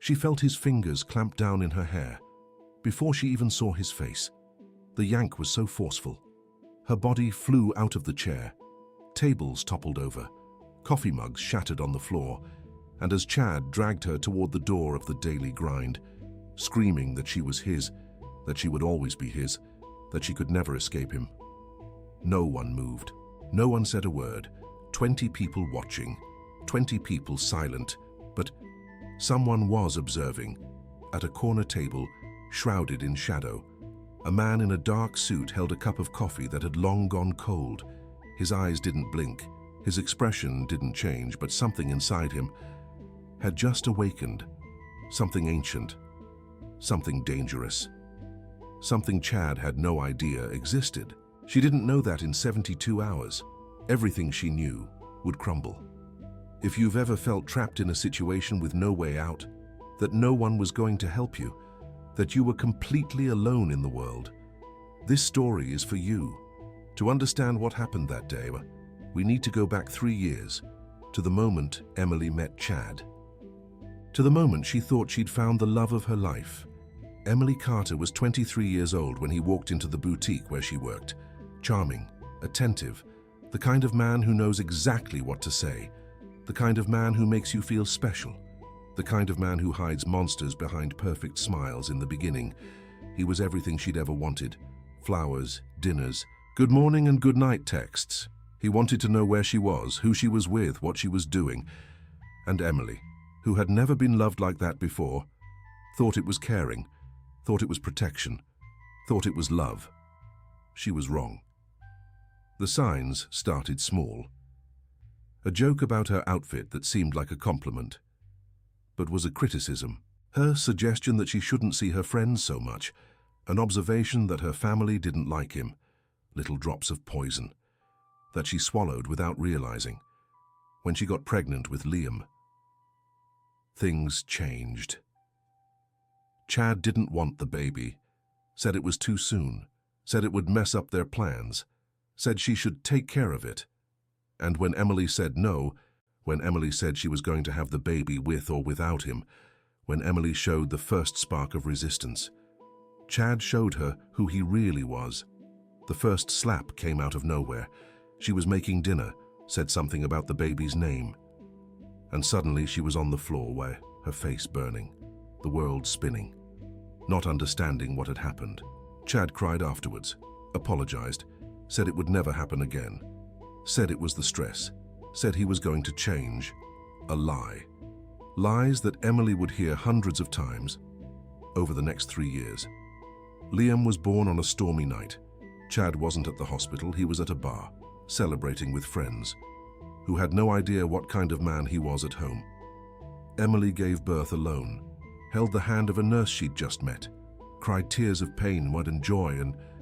She felt his fingers clamp down in her hair before she even saw his face. The yank was so forceful. Her body flew out of the chair. Tables toppled over, coffee mugs shattered on the floor, and as Chad dragged her toward the door of the daily grind, screaming that she was his, that she would always be his, that she could never escape him. No one moved. No one said a word. 20 people watching, 20 people silent, but someone was observing. At a corner table, shrouded in shadow, a man in a dark suit held a cup of coffee that had long gone cold. His eyes didn't blink, his expression didn't change, but something inside him had just awakened. Something ancient, something dangerous, something Chad had no idea existed. She didn't know that in 72 hours, everything she knew would crumble. If you've ever felt trapped in a situation with no way out, that no one was going to help you, that you were completely alone in the world, this story is for you. To understand what happened that day, we need to go back 3 years, to the moment Emily met Chad. To the moment she thought she'd found the love of her life. Emily Carter was 23 years old when he walked into the boutique where she worked. Charming, attentive, the kind of man who knows exactly what to say, the kind of man who makes you feel special, the kind of man who hides monsters behind perfect smiles in the beginning. He was everything she'd ever wanted. Flowers, dinners, good morning and good night texts. He wanted to know where she was, who she was with, what she was doing. And Emily, who had never been loved like that before, thought it was caring, thought it was protection, thought it was love. She was wrong. The signs started small. A joke about her outfit that seemed like a compliment, but was a criticism. Her suggestion that she shouldn't see her friends so much, an observation that her family didn't like him, little drops of poison that she swallowed without realizing. When she got pregnant with Liam, things changed. Chad didn't want the baby, said it was too soon, said it would mess up their plans, said she should take care of it. And when Emily said no, when Emily said she was going to have the baby with or without him, when Emily showed the first spark of resistance, Chad showed her who he really was. The first slap came out of nowhere. She was making dinner, said something about the baby's name. And suddenly she was on the floor where her face burning, the world spinning, not understanding what had happened. Chad cried afterwards, apologized, said it would never happen again, said it was the stress, said he was going to change. A lie. Lies that Emily would hear hundreds of times over the next 3 years. Liam was born on a stormy night. Chad wasn't at the hospital, he was at a bar, celebrating with friends, who had no idea what kind of man he was at home. Emily gave birth alone, held the hand of a nurse she'd just met, cried tears of pain, and joy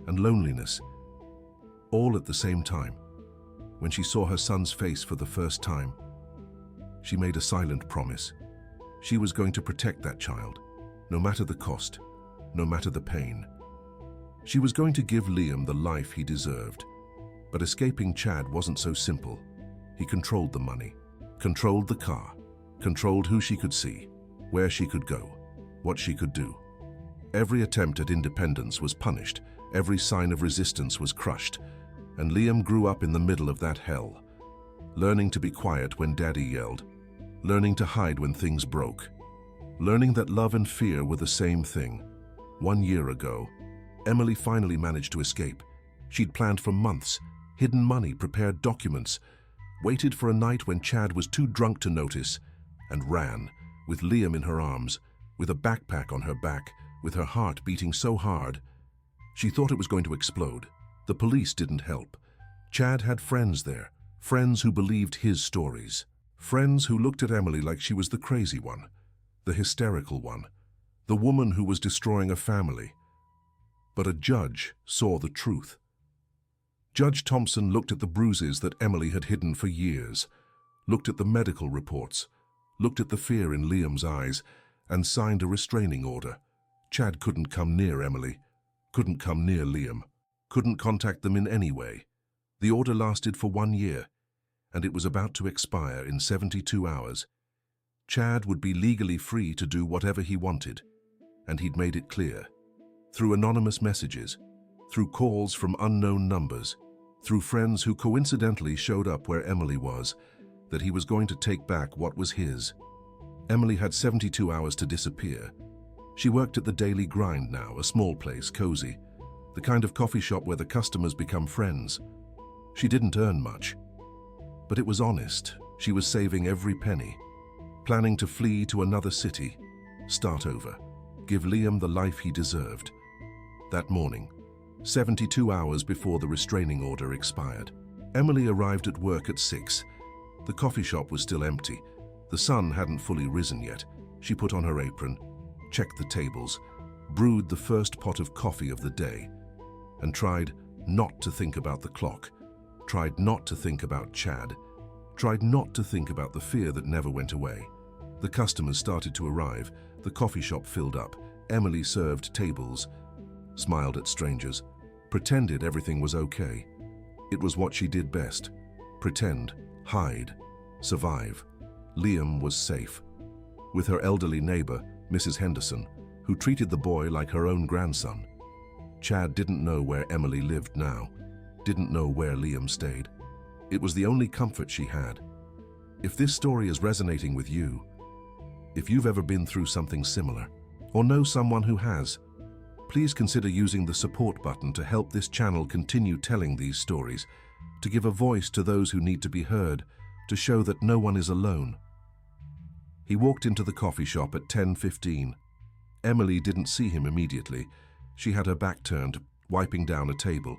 and loneliness, all at the same time. When she saw her son's face for the first time, she made a silent promise. She was going to protect that child, no matter the cost, no matter the pain. She was going to give Liam the life he deserved. But escaping Chad wasn't so simple. He controlled the money, controlled the car, controlled who she could see, where she could go, what she could do. Every attempt at independence was punished, every sign of resistance was crushed, and Liam grew up in the middle of that hell, learning to be quiet when Daddy yelled, learning to hide when things broke, learning that love and fear were the same thing. 1 year ago, Emily finally managed to escape. She'd planned for months, hidden money, prepared documents, waited for a night when Chad was too drunk to notice, and ran, with Liam in her arms, with a backpack on her back, with her heart beating so hard. She thought it was going to explode. The police didn't help. Chad had friends there, friends who believed his stories, friends who looked at Emily like she was the crazy one, the hysterical one, the woman who was destroying a family. But a judge saw the truth. Judge Thompson looked at the bruises that Emily had hidden for years, looked at the medical reports, looked at the fear in Liam's eyes, and signed a restraining order. Chad couldn't come near Emily, couldn't come near Liam, couldn't contact them in any way. The order lasted for 1 year, and it was about to expire in 72 hours. Chad would be legally free to do whatever he wanted, and he'd made it clear. Through anonymous messages, through calls from unknown numbers, through friends who coincidentally showed up where Emily was, that he was going to take back what was his. Emily had 72 hours to disappear. She worked at the Daily Grind now, a small place, cozy, the kind of coffee shop where the customers become friends. She didn't earn much, but it was honest. She was saving every penny, planning to flee to another city, start over, give Liam the life he deserved. That morning, 72 hours before the restraining order expired, Emily arrived at work at 6. The coffee shop was still empty. The sun hadn't fully risen yet. She put on her apron, checked the tables, brewed the first pot of coffee of the day, and tried not to think about the clock, tried not to think about Chad, tried not to think about the fear that never went away. The customers started to arrive. The coffee shop filled up. Emily served tables, smiled at strangers, pretended everything was okay. It was what she did best. Pretend, hide, survive. Liam was safe. With her elderly neighbor, Mrs. Henderson, who treated the boy like her own grandson. Chad didn't know where Emily lived now, didn't know where Liam stayed. It was the only comfort she had. If this story is resonating with you, if you've ever been through something similar, or know someone who has, please consider using the support button to help this channel continue telling these stories, to give a voice to those who need to be heard, to show that no one is alone. He walked into the coffee shop at 10:15. Emily didn't see him immediately. She had her back turned, wiping down a table.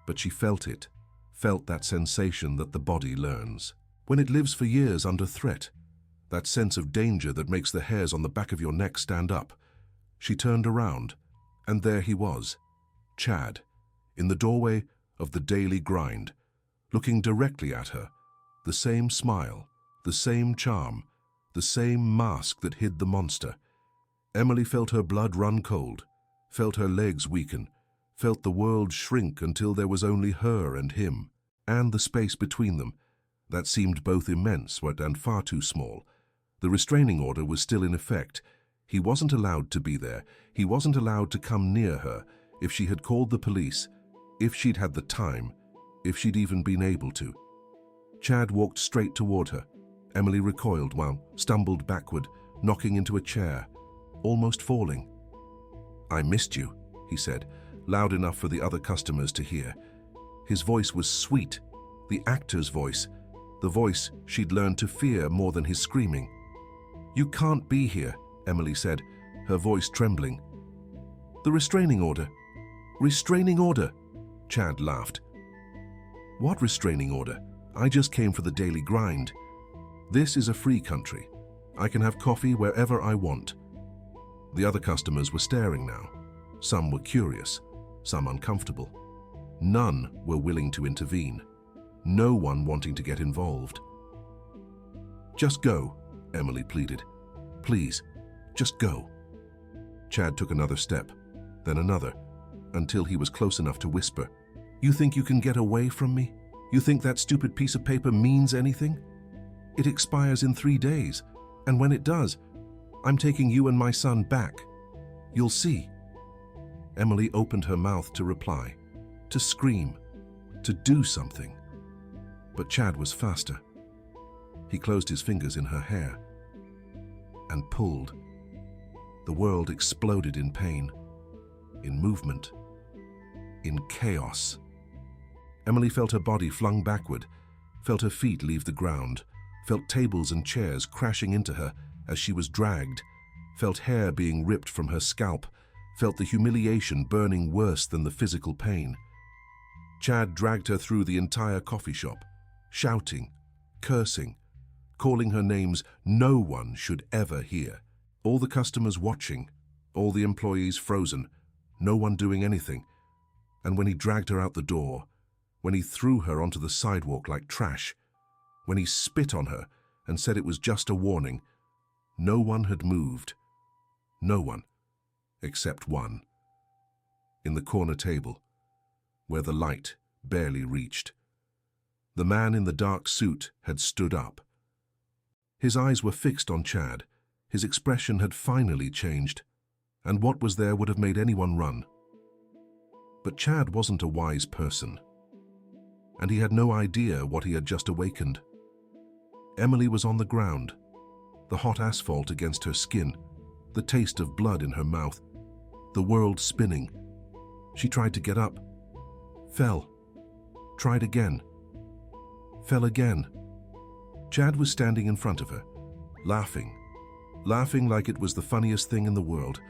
But she felt it, felt that sensation that the body learns. When it lives for years under threat, that sense of danger that makes the hairs on the back of your neck stand up. She turned around, and there he was, Chad, in the doorway of the Daily Grind, looking directly at her, the same smile, the same charm, the same mask that hid the monster. Emily felt her blood run cold, felt her legs weaken, felt the world shrink until there was only her and him, and the space between them, that seemed both immense and far too small. The restraining order was still in effect. He wasn't allowed to be there. He wasn't allowed to come near her. If she had called the police, if she'd had the time, if she'd even been able to. Chad walked straight toward her. Emily recoiled while stumbled backward, knocking into a chair, almost falling. "I missed you," he said, loud enough for the other customers to hear. His voice was sweet, the actor's voice, the voice she'd learned to fear more than his screaming. "You can't be here," Emily said, her voice trembling. "The restraining order." "Restraining order," Chad laughed. "What restraining order? I just came for the Daily Grind. This is a free country. I can have coffee wherever I want." The other customers were staring now. Some were curious, some uncomfortable. None were willing to intervene. No one wanting to get involved. "Just go," Emily pleaded. "Please, just go." Chad took another step, then another, until he was close enough to whisper, "You think you can get away from me? You think that stupid piece of paper means anything? It expires in 3 days, and when it does, I'm taking you and my son back. You'll see." Emily opened her mouth to reply, to scream, to do something. But Chad was faster. He closed his fingers in her hair and pulled. The world exploded in pain, in movement, in chaos. Emily felt her body flung backward, felt her feet leave the ground, felt tables and chairs crashing into her as she was dragged, felt hair being ripped from her scalp, felt the humiliation burning worse than the physical pain. Chad dragged her through the entire coffee shop, shouting, cursing, calling her names no one should ever hear. All the customers watching, all the employees frozen, no one doing anything. And when he dragged her out the door, when he threw her onto the sidewalk like trash, when he spit on her and said it was just a warning, no one had moved. No one, except one. In the corner table, where the light barely reached, the man in the dark suit had stood up. His eyes were fixed on Chad. His expression had finally changed, and what was there would have made anyone run. But Chad wasn't a wise person, and he had no idea what he had just awakened. Emily was on the ground, the hot asphalt against her skin, the taste of blood in her mouth, the world spinning. She tried to get up, fell, tried again, fell again. Chad was standing in front of her, laughing like it was the funniest thing in the world,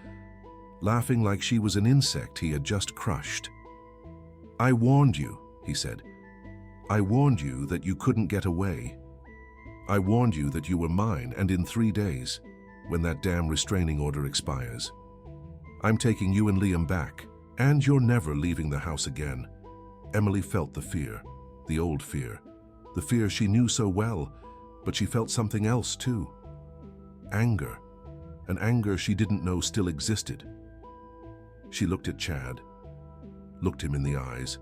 laughing like she was an insect he had just crushed. "I warned you," he said. "I warned you that you couldn't get away. I warned you that you were mine, and in 3 days, when that damn restraining order expires, I'm taking you and Liam back, and you're never leaving the house again." Emily felt the fear, the old fear, the fear she knew so well, but she felt something else too. Anger, an anger she didn't know still existed. She looked at Chad, looked him in the eyes,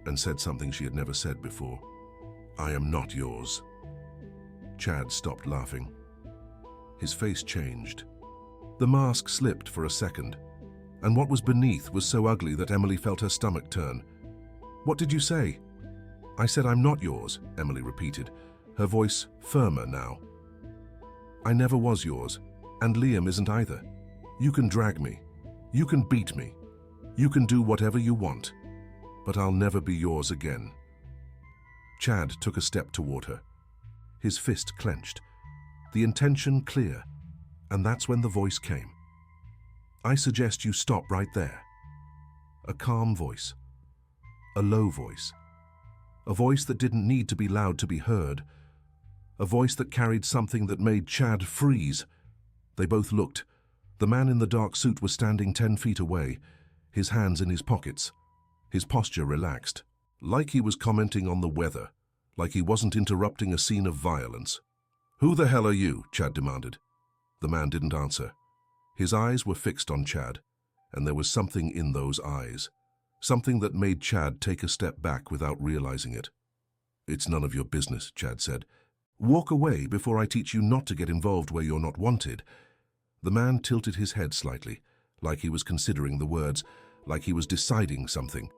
and said something she had never said before. "I am not yours." Chad stopped laughing. His face changed. The mask slipped for a second, and what was beneath was so ugly that Emily felt her stomach turn. "What did you say?" "I said I'm not yours," Emily repeated, her voice firmer now. "I never was yours, and Liam isn't either. You can drag me, you can beat me, you can do whatever you want, but I'll never be yours again." Chad took a step toward her, his fist clenched, the intention clear, and that's when the voice came. "I suggest you stop right there." A calm voice, a low voice, a voice that didn't need to be loud to be heard, a voice that carried something that made Chad freeze. They both looked. The man in the dark suit was standing 10 feet away, his hands in his pockets, his posture relaxed, like he was commenting on the weather, like he wasn't interrupting a scene of violence. "Who the hell are you?" Chad demanded. The man didn't answer. His eyes were fixed on Chad, and there was something in those eyes, something that made Chad take a step back without realizing it. "It's none of your business," Chad said. "Walk away before I teach you not to get involved where you're not wanted." The man tilted his head slightly, like he was considering the words, like he was deciding something.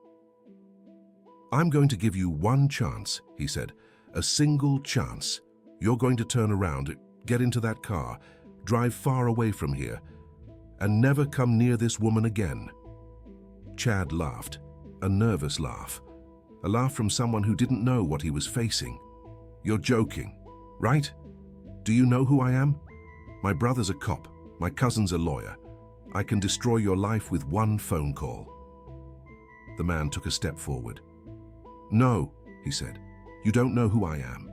"I'm going to give you one chance," he said. "A single chance. You're going to turn around, get into that car, drive far away from here, and never come near this woman again." Chad laughed, a nervous laugh, a laugh from someone who didn't know what he was facing. "You're joking, right? Do you know who I am? My brother's a cop, my cousin's a lawyer. I can destroy your life with one phone call." The man took a step forward. "No," he said, "you don't know who I am.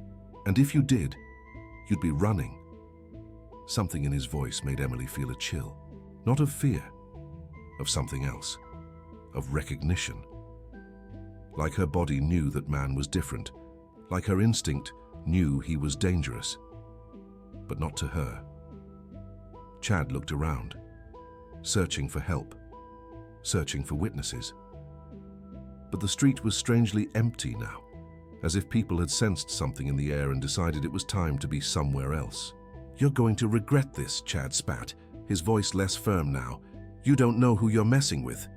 And if you did, you'd be running." Something in his voice made Emily feel a chill, not of fear, of something else, of recognition. Like her body knew that man was different, like her instinct knew he was dangerous, but not to her. Chad looked around, searching for help, searching for witnesses. But the street was strangely empty now, as if people had sensed something in the air and decided it was time to be somewhere else. "You're going to regret this," Chad spat, his voice less firm now. "You don't know who you're messing with.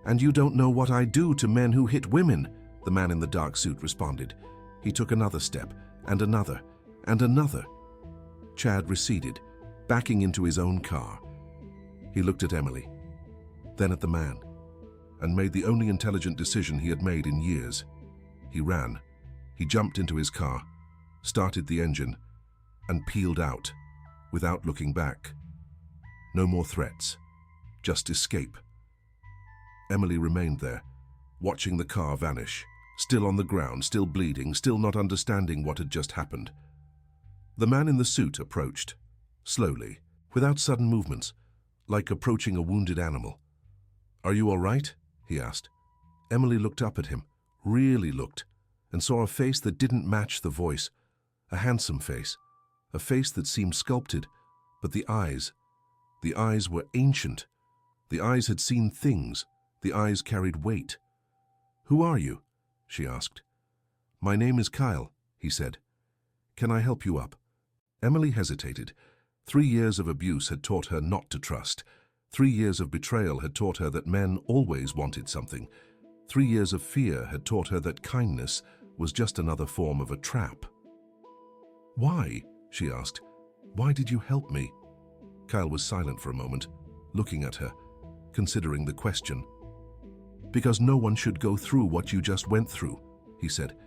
And you don't know what I do to men who hit women," the man in the dark suit responded. He took another step, and another, and another. Chad receded, backing into his own car. He looked at Emily, then at the man, and made the only intelligent decision he had made in years. He ran. He jumped into his car, started the engine, and peeled out, without looking back. No more threats, just escape. Emily remained there, watching the car vanish, still on the ground, still bleeding, still not understanding what had just happened. The man in the suit approached, slowly, without sudden movements, like approaching a wounded animal. "Are you all right?" he asked. Emily looked up at him, really looked, and saw a face that didn't match the voice, a handsome face, a face that seemed sculpted, but the eyes were ancient. The eyes had seen things, the eyes carried weight. "Who are you?" she asked. "My name is Kyle," he said. "Can I help you up?" Emily hesitated. 3 years of abuse had taught her not to trust. 3 years of betrayal had taught her that men always wanted something. 3 years of fear had taught her that kindness was just another form of a trap. "Why?" she asked. "Why did you help me?" Kyle was silent for a moment, looking at her, considering the question. "Because no one should go through what you just went through," he said.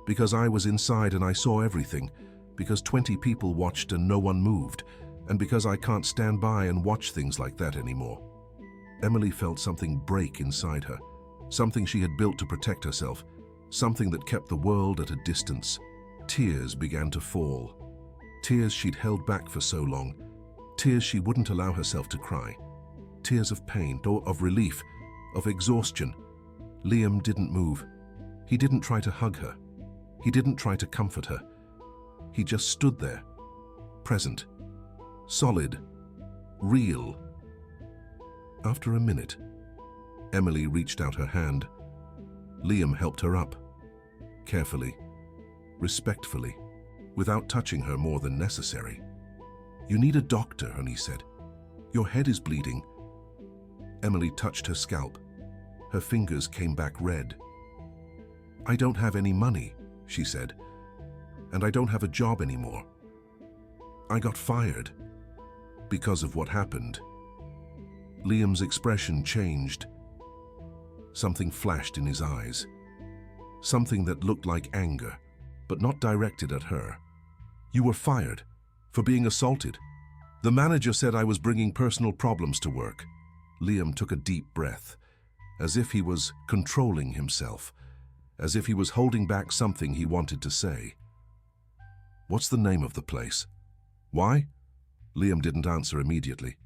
"Because I was inside and I saw everything. Because 20 people watched and no one moved. And because I can't stand by and watch things like that anymore." Emily felt something break inside her, something she had built to protect herself, something that kept the world at a distance. Tears began to fall. Tears she'd held back for so long. Tears she wouldn't allow herself to cry. Tears of pain, or of relief, of exhaustion. Liam didn't move. He didn't try to hug her. He didn't try to comfort her. He just stood there, present, solid, real. After a minute, Emily reached out her hand. Liam helped her up, carefully, respectfully, without touching her more than necessary. "You need a doctor," he said. "Your head is bleeding." Emily touched her scalp. Her fingers came back red. "I don't have any money," she said, "and I don't have a job anymore. I got fired because of what happened." Liam's expression changed. Something flashed in his eyes. Something that looked like anger, but not directed at her. "You were fired for being assaulted. The manager said I was bringing personal problems to work." Liam took a deep breath, as if he was controlling himself, as if he was holding back something he wanted to say. "What's the name of the place? Why?" Liam didn't answer immediately.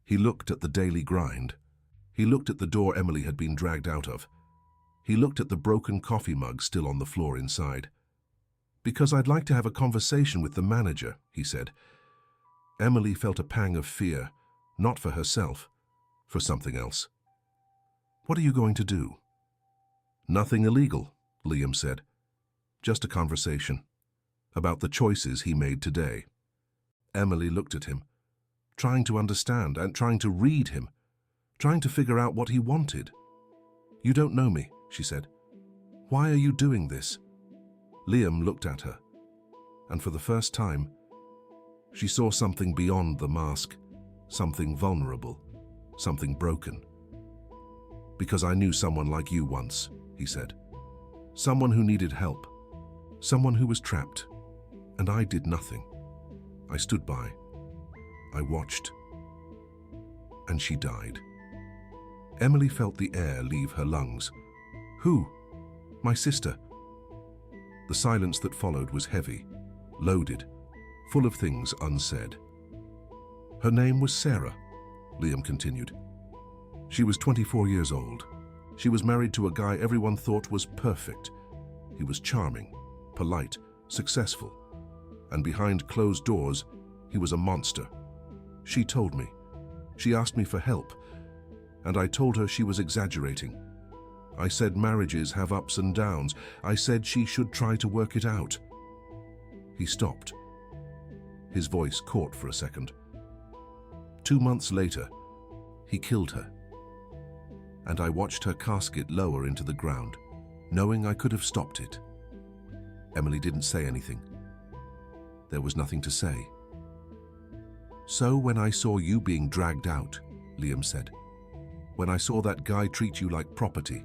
He looked at the daily grind. He looked at the door Emily had been dragged out of. He looked at the broken coffee mug still on the floor inside. "Because I'd like to have a conversation with the manager," he said. Emily felt a pang of fear, not for herself, for something else. "What are you going to do?" "Nothing illegal," Liam said. "Just a conversation about the choices he made today." Emily looked at him, trying to understand and trying to read him, trying to figure out what he wanted. "You don't know me," she said. "Why are you doing this?" Liam looked at her, and for the first time, she saw something beyond the mask, something vulnerable, something broken. "Because I knew someone like you once," he said. "Someone who needed help, someone who was trapped, and I did nothing. I stood by. I watched. And she died." Emily felt the air leave her lungs. "Who?" "My sister." The silence that followed was heavy, loaded, full of things unsaid. "Her name was Sarah," Liam continued. "She was 24 years old. She was married to a guy everyone thought was perfect. He was charming, polite, successful, and behind closed doors, he was a monster. She told me. She asked me for help, and I told her she was exaggerating. I said marriages have ups and downs. I said she should try to work it out." He stopped. His voice caught for a second. 2 months later, he killed her. And I watched her casket lower into the ground, knowing I could have stopped it. Emily didn't say anything. There was nothing to say. "So when I saw you being dragged out," Liam said, "when I saw that guy treat you like property,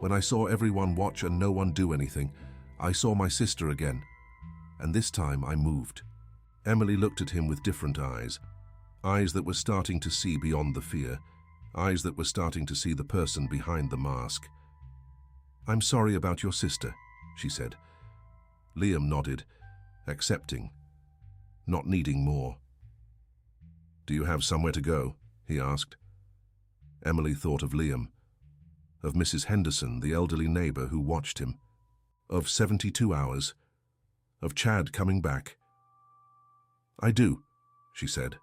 when I saw everyone watch and no one do anything, I saw my sister again. And this time I moved." Emily looked at him with different eyes, eyes that were starting to see beyond the fear, eyes that were starting to see the person behind the mask. "I'm sorry about your sister," she said. Liam nodded, accepting, not needing more. "Do you have somewhere to go?" he asked. Emily thought of Liam, of Mrs. Henderson, the elderly neighbor who watched him, of 72 hours, of Chad coming back. "I do," she said,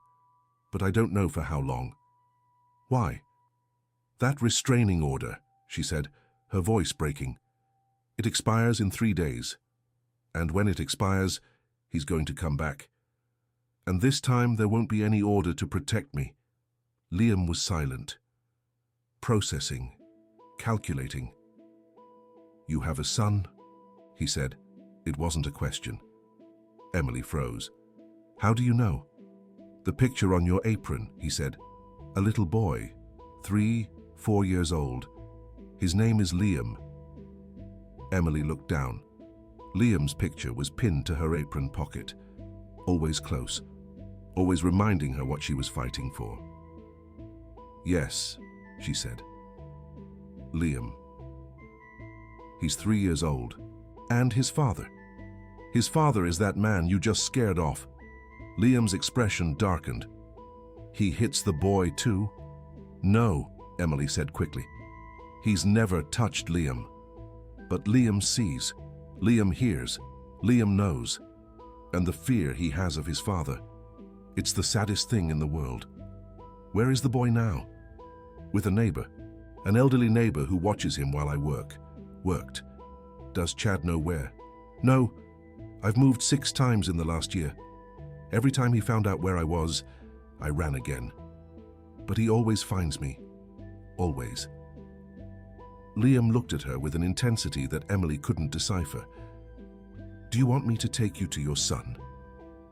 "but I don't know for how long." "Why?" "That restraining order," she said, her voice breaking. "It expires in 3 days. And when it expires, He's going to come back. And this time there won't be any order to protect me. Liam was silent, processing, calculating. You have a son? He said. It wasn't a question. Emily froze. How do you know? The picture on your apron, he said. A little boy, 3, 4 years old. His name is Liam. Emily looked down. Liam's picture was pinned to her apron pocket, always close, always reminding her what she was fighting for. Yes, she said. Liam. He's 3 years old. And his father. His father is that man you just scared off. Liam's expression darkened. He hits the boy too? No, Emily said quickly. He's never touched Liam. But Liam sees, Liam hears, Liam knows. And the fear he has of his father. It's the saddest thing in the world. Where is the boy now? With a neighbor. An elderly neighbor who watches him while I worked. Does Chad know where? No. I've moved 6 times in the last year. Every time he found out where I was, I ran again. But he always finds me. Always. Liam looked at her with an intensity that Emily couldn't decipher. Do you want me to take you to your son?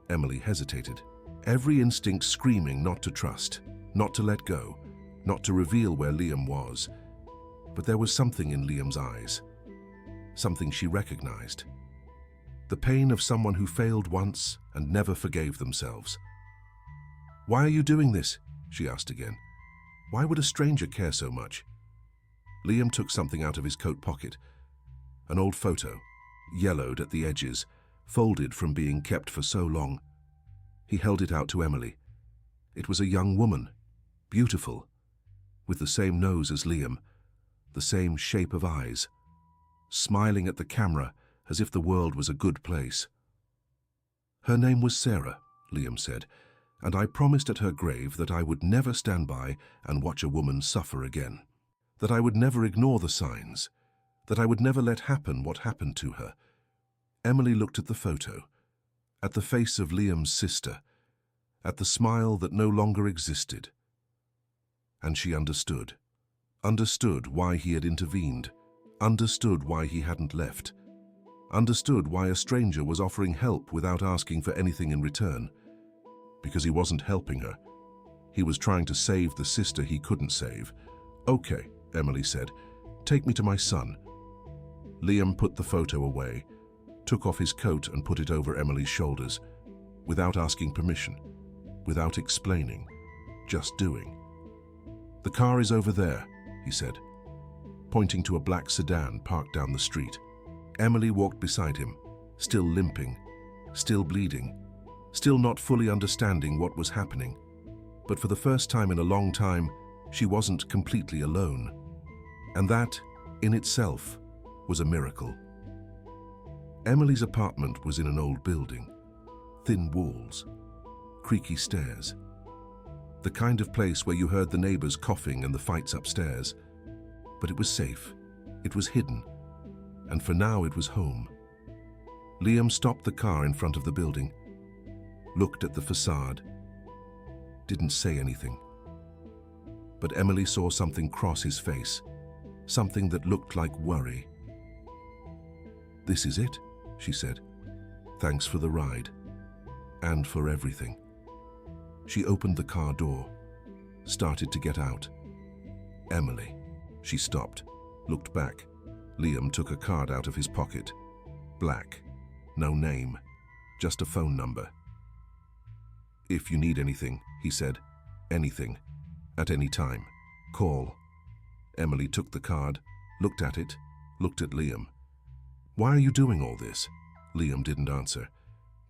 Emily hesitated, every instinct screaming not to trust, not to let go, not to reveal where Liam was. But there was something in Liam's eyes. Something she recognized. The pain of someone who failed once and never forgave themselves. Why are you doing this? She asked again. Why would a stranger care so much? Liam took something out of his coat pocket. An old photo, yellowed at the edges, folded from being kept for so long. He held it out to Emily. It was a young woman, beautiful, with the same nose as Liam, the same shape of eyes, smiling at the camera as if the world was a good place. Her name was Sarah, Liam said, and I promised at her grave that I would never stand by and watch a woman suffer again, that I would never ignore the signs, that I would never let happen what happened to her. Emily looked at the photo, at the face of Liam's sister, at the smile that no longer existed. And she understood why he had intervened, understood why he hadn't left, understood why a stranger was offering help without asking for anything in return. Because he wasn't helping her. He was trying to save the sister he couldn't save. Okay, Emily said, take me to my son. Liam put the photo away, took off his coat and put it over Emily's shoulders, without asking permission, without explaining, just doing. The car is over there, he said, pointing to a black sedan parked down the street. Emily walked beside him, still limping, still bleeding, still not fully understanding what was happening. But for the first time in a long time, she wasn't completely alone. And that, in itself, was a miracle. Emily's apartment was in an old building, thin walls, creaky stairs. The kind of place where you heard the neighbors coughing and the fights upstairs. But it was safe, it was hidden, and for now it was home. Liam stopped the car in front of the building, looked at the facade, didn't say anything. But Emily saw something cross his face, something that looked like worry. This is it, she said. Thanks for the ride, and for everything. She opened the car door, started to get out. Emily. She stopped, looked back. Liam took a card out of his pocket. Black. No name, just a phone number. If you need anything, he said. Anything. At any time. Call. Emily took the card, looked at it, looked at Liam. Why are you doing all this? Liam didn't answer.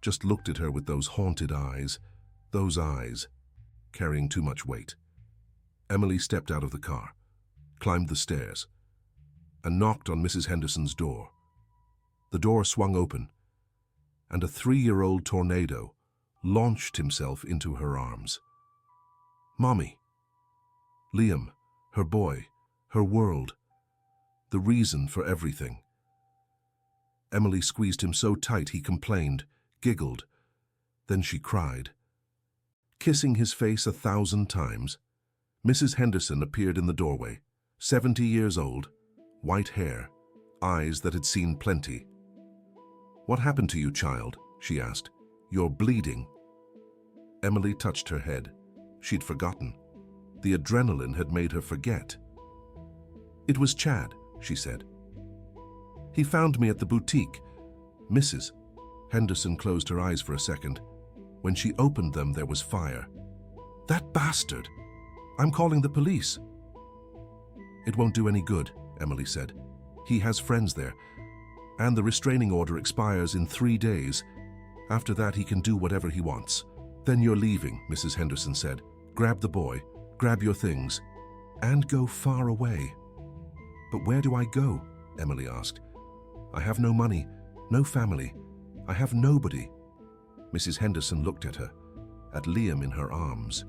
Just looked at her with those haunted eyes. Those eyes. Carrying too much weight. Emily stepped out of the car, climbed the stairs, and knocked on Mrs. Henderson's door. The door swung open, and a 3-year-old tornado launched himself into her arms. Mommy. Liam, her boy, her world, the reason for everything. Emily squeezed him so tight he complained, giggled. Then she cried. Kissing his face 1,000 times, Mrs. Henderson appeared in the doorway, 70 years old, white hair, eyes that had seen plenty. "What happened to you, child?" she asked. "You're bleeding." Emily touched her head. She'd forgotten. The adrenaline had made her forget. "It was Chad," she said. "He found me at the boutique." Mrs. Henderson closed her eyes for a second. When she opened them, there was fire. "That bastard! I'm calling the police." "It won't do any good," Emily said. "He has friends there, and the restraining order expires in 3 days. After that, he can do whatever he wants." "Then you're leaving," Mrs. Henderson said. "Grab the boy, grab your things, and go far away." "But where do I go?" Emily asked. "I have no money, no family. I have nobody." Mrs. Henderson looked at her, at Liam in her arms,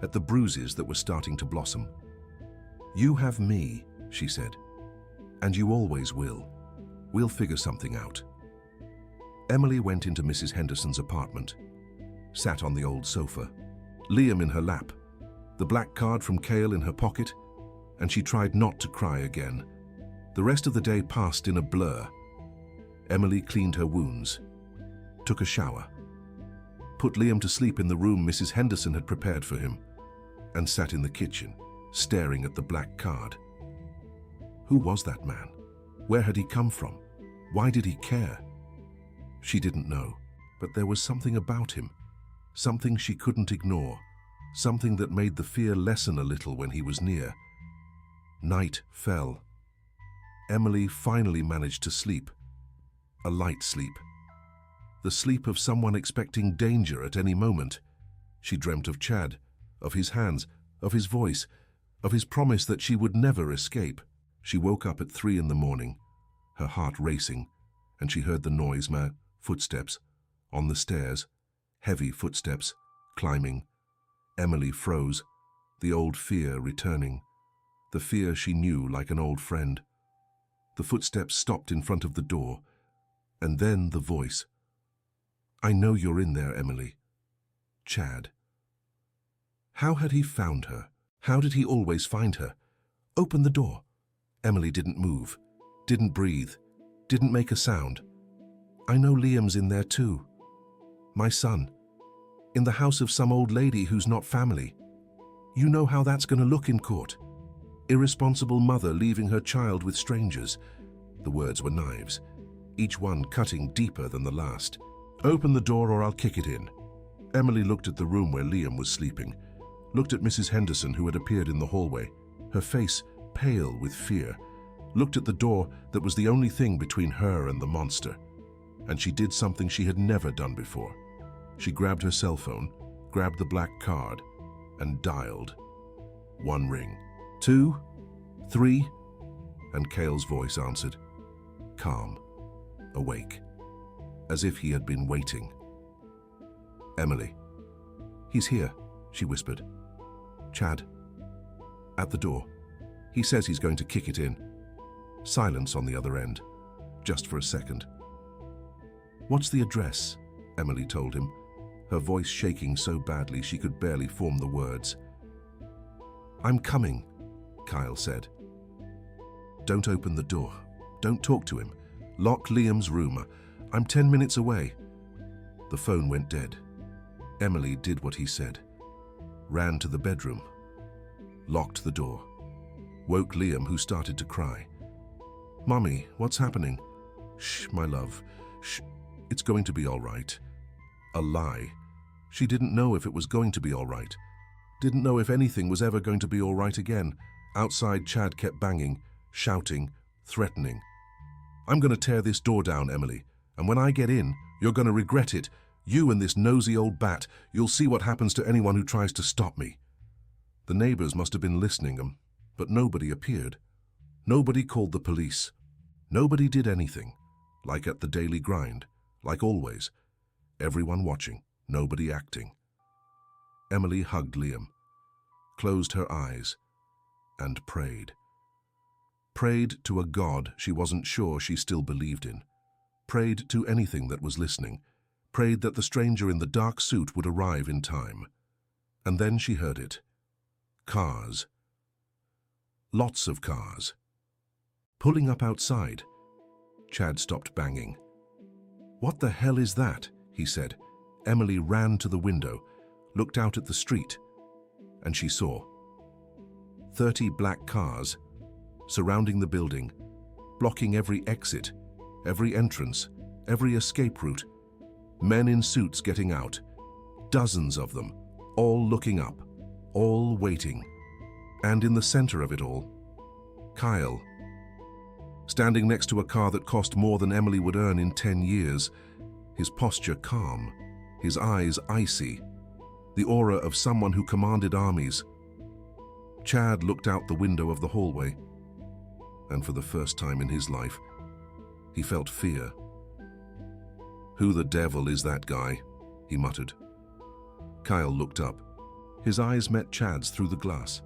at the bruises that were starting to blossom. "You have me," she said, "and you always will. We'll figure something out." Emily went into Mrs. Henderson's apartment, sat on the old sofa, Liam in her lap, the black card from Cale in her pocket, and she tried not to cry again. The rest of the day passed in a blur. Emily cleaned her wounds, took a shower, put Liam to sleep in the room Mrs. Henderson had prepared for him, and sat in the kitchen, staring at the black card. Who was that man? Where had he come from? Why did he care? She didn't know, but there was something about him, something she couldn't ignore, something that made the fear lessen a little when he was near. Night fell. Emily finally managed to sleep, a light sleep. The sleep of someone expecting danger at any moment. She dreamt of Chad, of his hands, of his voice, of his promise that she would never escape. She woke up at 3 in the morning, her heart racing, and she heard the noise, footsteps, on the stairs, heavy footsteps, climbing. Emily froze, the old fear returning, the fear she knew like an old friend. The footsteps stopped in front of the door, and then the voice. "I know you're in there, Emily." Chad. How had he found her? How did he always find her? Open the door. Emily didn't move, didn't breathe, didn't make a sound. "I know Liam's in there too. My son. In the house of some old lady who's not family. You know how that's going to look in court. Irresponsible mother leaving her child with strangers." The words were knives, each one cutting deeper than the last. "Open the door or I'll kick it in." Emily looked at the room where Liam was sleeping, looked at Mrs. Henderson who had appeared in the hallway, her face pale with fear, looked at the door that was the only thing between her and the monster. And she did something she had never done before. She grabbed her cell phone, grabbed the black card, and dialed. 1 ring, 2, 3, and Cale's voice answered, calm, awake, as if he had been waiting. "Emily." "He's here," she whispered. "Chad." "At the door. He says he's going to kick it in." Silence on the other end, just for a second. "What's the address?" Emily told him, her voice shaking so badly she could barely form the words. "I'm coming," Kyle said. "Don't open the door. Don't talk to him. Lock Liam's room. I'm 10 minutes away." The phone went dead. Emily did what he said. Ran to the bedroom. Locked the door. Woke Liam, who started to cry. "Mommy, what's happening?" "Shh, my love. Shh. It's going to be all right." A lie. She didn't know if it was going to be all right. Didn't know if anything was ever going to be all right again. Outside, Chad kept banging, shouting, threatening. "I'm going to tear this door down, Emily. And when I get in, you're going to regret it. You and this nosy old bat. You'll see what happens to anyone who tries to stop me." The neighbors must have been listening, but nobody appeared. Nobody called the police. Nobody did anything. Like at the daily grind, like always. Everyone watching, nobody acting. Emily hugged Liam, closed her eyes, and prayed. Prayed to a God she wasn't sure she still believed in. Prayed to anything that was listening. prayed that the stranger in the dark suit would arrive in time. And then she heard it. Cars. Lots of cars. Pulling up outside. Chad stopped banging. "What the hell is that?" he said. Emily ran to the window, looked out at the street, and she saw 30 black cars surrounding the building, blocking every exit, every entrance, every escape route. Men in suits getting out, dozens of them, all looking up, all waiting. And in the center of it all, Kyle, standing next to a car that cost more than Emily would earn in 10 years, his posture calm, his eyes icy, the aura of someone who commanded armies. Chad looked out the window of the hallway, and for the first time in his life, he felt fear. "Who the devil is that guy?" he muttered. Kyle looked up. His eyes met Chad's through the glass.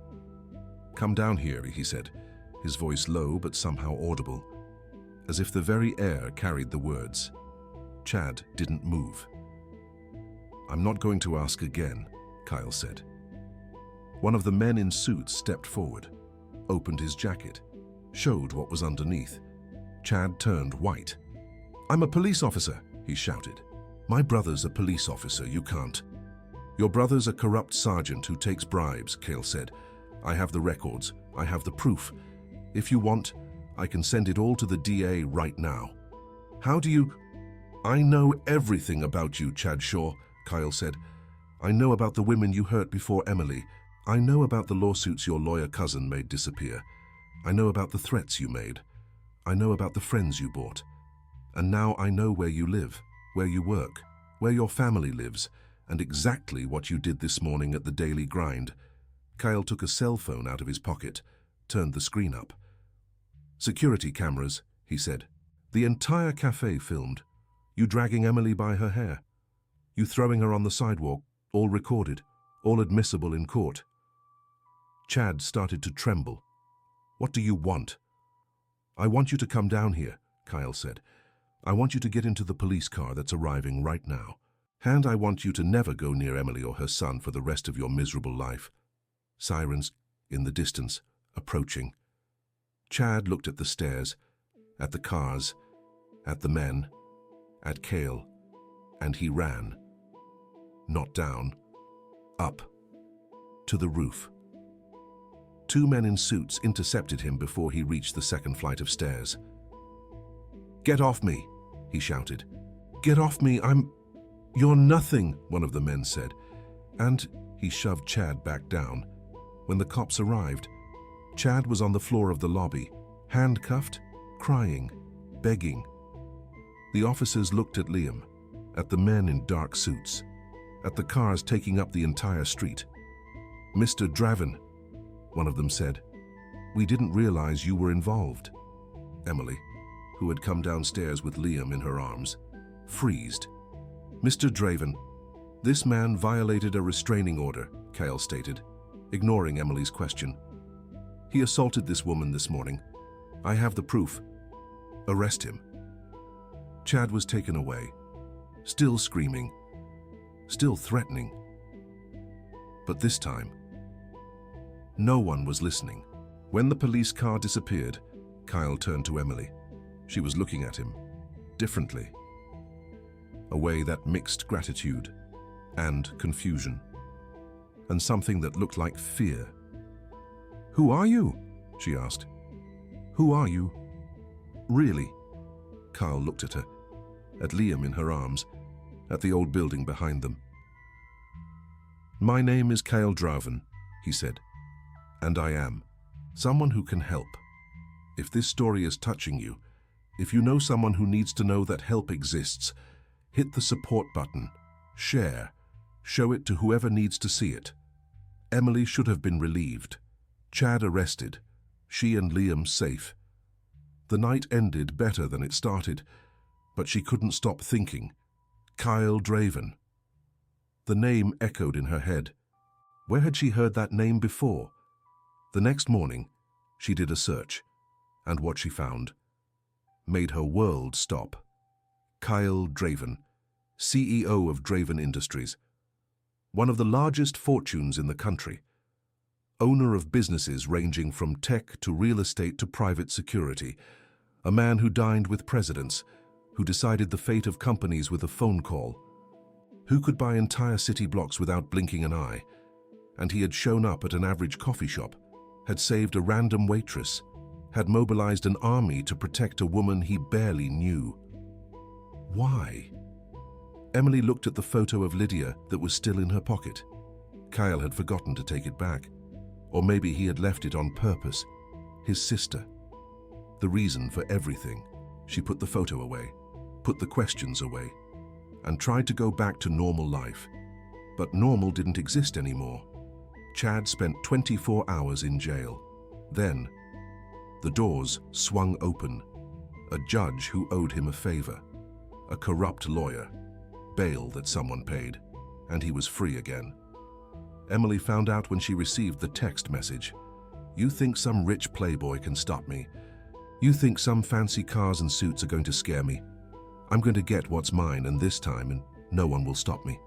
"Come down here," he said, his voice low but somehow audible, as if the very air carried the words. Chad didn't move. "I'm not going to ask again," Kyle said. One of the men in suits stepped forward, opened his jacket, showed what was underneath. Chad turned white. "I'm a police officer," he shouted. "My brother's a police officer, you can't." "Your brother's a corrupt sergeant who takes bribes," Kyle said. "I have the records. I have the proof. If you want, I can send it all to the DA right now." "How do you—" "I know everything about you, Chad Shaw," Kyle said. "I know about the women you hurt before Emily. I know about the lawsuits your lawyer cousin made disappear. I know about the threats you made. I know about the friends you bought. And now I know where you live, where you work, where your family lives, and exactly what you did this morning at the Daily Grind." Kyle took a cell phone out of his pocket, turned the screen up. "Security cameras," he said. "The entire cafe filmed. You dragging Emily by her hair. You throwing her on the sidewalk, all recorded, all admissible in court." Chad started to tremble. "What do you want?" "I want you to come down here," Kyle said. "I want you to get into the police car that's arriving right now. And I want you to never go near Emily or her son for the rest of your miserable life." Sirens in the distance, approaching. Chad looked at the stairs, at the cars, at the men, at Kale, and he ran. Not down, up, to the roof. 2 men in suits intercepted him before he reached the second flight of stairs. "Get off me," he shouted. "Get off me, You're nothing," one of the men said. And he shoved Chad back down. When the cops arrived, Chad was on the floor of the lobby, handcuffed, crying, begging. The officers looked at Liam, at the men in dark suits, at the cars taking up the entire street. "Mr. Draven," one of them said, "we didn't realize you were involved." Emily, who had come downstairs with Liam in her arms, freezed. "Mr. Draven, this man violated a restraining order," Kyle stated, ignoring Emily's question. "He assaulted this woman this morning. I have the proof. Arrest him." Chad was taken away, still screaming, still threatening. But this time, no one was listening. When the police car disappeared, Kyle turned to Emily. She was looking at him, differently. A way that mixed gratitude and confusion, and something that looked like fear. "Who are you?" she asked. "Who are you? Really?" Kyle looked at her, at Liam in her arms, at the old building behind them. "My name is Kyle Draven," he said, "and I am someone who can help. If this story is touching you, if you know someone who needs to know that help exists, hit the support button, share, show it to whoever needs to see it." Emily should have been relieved. Chad arrested, she and Liam safe. The night ended better than it started, but she couldn't stop thinking. Kyle Draven. The name echoed in her head. Where had she heard that name before? The next morning, she did a search, and what she found made her world stop. Kyle Draven, CEO of Draven Industries, one of the largest fortunes in the country, owner of businesses ranging from tech to real estate to private security, a man who dined with presidents, who decided the fate of companies with a phone call, who could buy entire city blocks without blinking an eye, and he had shown up at an average coffee shop, had saved a random waitress, had mobilized an army to protect a woman he barely knew. Why? Emily looked at the photo of Lydia that was still in her pocket. Kyle had forgotten to take it back. Or maybe he had left it on purpose. His sister. The reason for everything. She put the photo away, put the questions away, and tried to go back to normal life. But normal didn't exist anymore. Chad spent 24 hours in jail. Then, the doors swung open. A judge who owed him a favor. A corrupt lawyer. Bail that someone paid. And he was free again. Emily found out when she received the text message. You think some rich playboy can stop me? You think some fancy cars and suits are going to scare me? I'm going to get what's mine, and this time, and no one will stop me.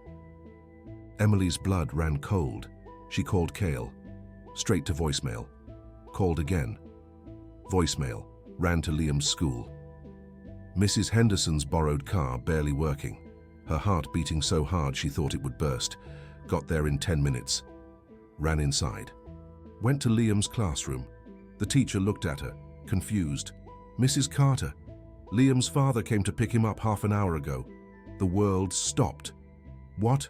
Emily's blood ran cold. She called Cale. Straight to voicemail. Called again. Voicemail. Ran to Liam's school. Mrs. Henderson's borrowed car barely working. Her heart beating so hard she thought it would burst. Got there in 10 minutes. Ran inside. Went to Liam's classroom. The teacher looked at her, confused. Mrs. Carter. Liam's father came to pick him up half an hour ago. The world stopped. What?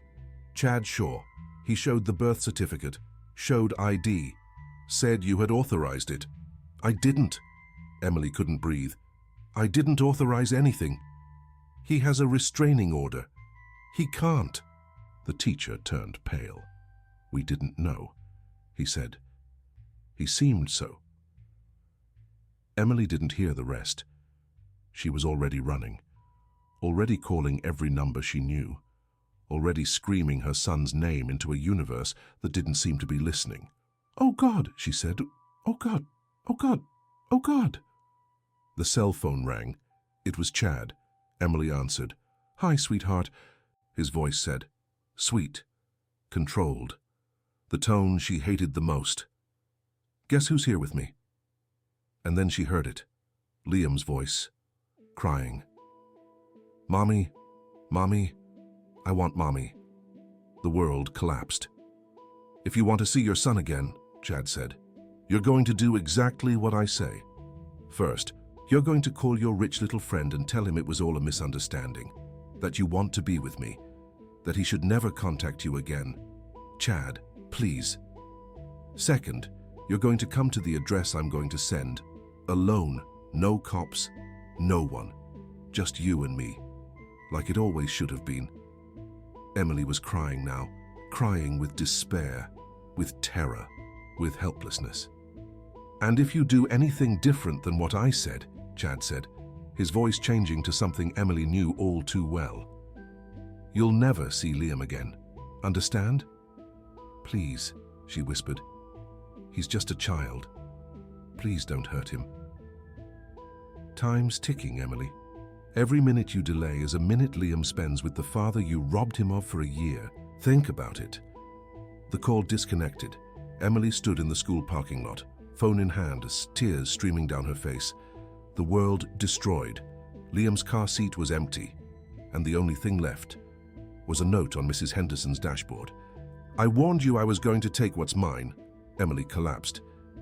Chad Shaw. He showed the birth certificate. Showed ID. Said you had authorized it. I didn't. Emily couldn't breathe. I didn't authorize anything. He has a restraining order. He can't. The teacher turned pale. We didn't know, he said. He seemed so. Emily didn't hear the rest. She was already running, already calling every number she knew, already screaming her son's name into a universe that didn't seem to be listening. Oh God, she said. Oh God, oh God, oh God. The cell phone rang. It was Chad. Emily answered. Hi, sweetheart, his voice said. Sweet, controlled, the tone she hated the most. Guess who's here with me? And then she heard it, Liam's voice, crying. Mommy, Mommy, I want Mommy. The world collapsed. If you want to see your son again, Chad said, you're going to do exactly what I say. First, you're going to call your rich little friend and tell him it was all a misunderstanding, that you want to be with me, that he should never contact you again. Chad, please. Second, you're going to come to the address I'm going to send. Alone, no cops, no one. Just you and me. Like it always should have been. Emily was crying now, crying with despair, with terror, with helplessness. And if you do anything different than what I said, Chad said, his voice changing to something Emily knew all too well. You'll never see Liam again. Understand? Please, she whispered. He's just a child. Please don't hurt him. Time's ticking, Emily. Every minute you delay is a minute Liam spends with the father you robbed him of for a year. Think about it. The call disconnected. Emily stood in the school parking lot, phone in hand, tears streaming down her face. The world destroyed. Liam's car seat was empty, and the only thing left was a note on Mrs. Henderson's dashboard. I warned you I was going to take what's mine. Emily collapsed.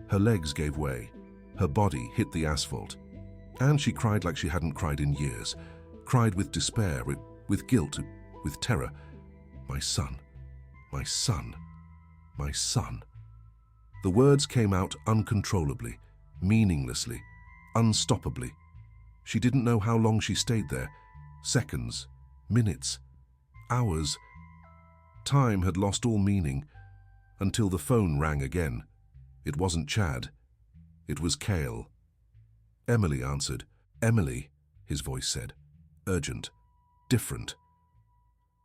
Her legs gave way. Her body hit the asphalt. And she cried like she hadn't cried in years. Cried with despair, with guilt, with terror. My son, my son, my son. The words came out uncontrollably, meaninglessly, unstoppably. She didn't know how long she stayed there. Seconds, minutes, hours. Time had lost all meaning until the phone rang again. It wasn't Chad. It was Cale. Emily answered. Emily, his voice said. Urgent. Different.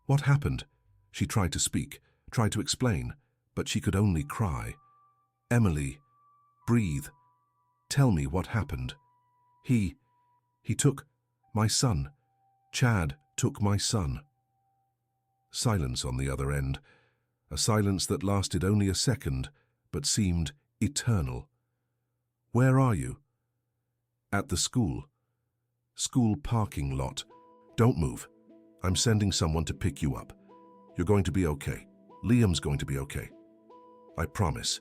What happened? She tried to speak, tried to explain, but she could only cry. Emily, breathe. Tell me what happened. He took my son. Chad took my son. Silence on the other end, a silence that lasted only a second, but seemed eternal. "Where are you?" "At the school. School parking lot. Don't move. I'm sending someone to pick you up. You're going to be okay. Liam's going to be okay. I promise."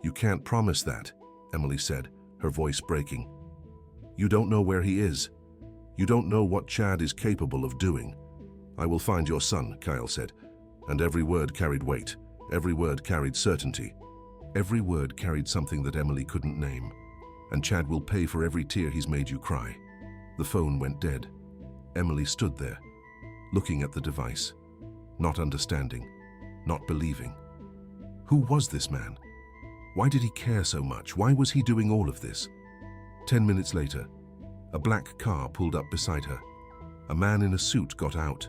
"You can't promise that," Emily said, her voice breaking. "You don't know where he is. You don't know what Chad is capable of doing." "I will find your son," Kyle said, and every word carried weight. Every word carried certainty. Every word carried something that Emily couldn't name. "And Chad will pay for every tear he's made you cry." The phone went dead. Emily stood there, looking at the device, not understanding, not believing. Who was this man? Why did he care so much? Why was he doing all of this? 10 minutes later, a black car pulled up beside her. A man in a suit got out.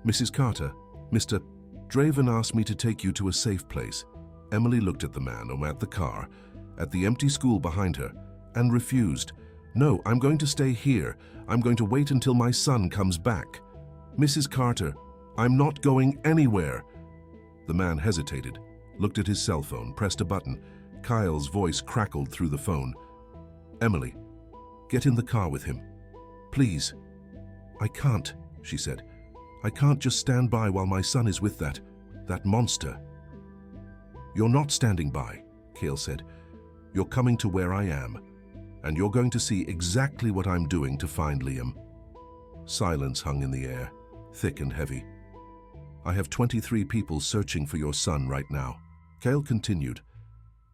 "Mrs. Carter, Mr. Draven asked me to take you to a safe place." Emily looked at the man, or at the car, at the empty school behind her, and refused. "No, I'm going to stay here. I'm going to wait until my son comes back." "Mrs. Carter, I'm not going anywhere." The man hesitated, looked at his cell phone, pressed a button. Kyle's voice crackled through the phone. "Emily, get in the car with him. Please." "I can't," she said. "I can't just stand by while my son is with that monster." "You're not standing by," Kale said. "You're coming to where I am, and you're going to see exactly what I'm doing to find Liam." Silence hung in the air, thick and heavy. "I have 23 people searching for your son right now," Kale continued.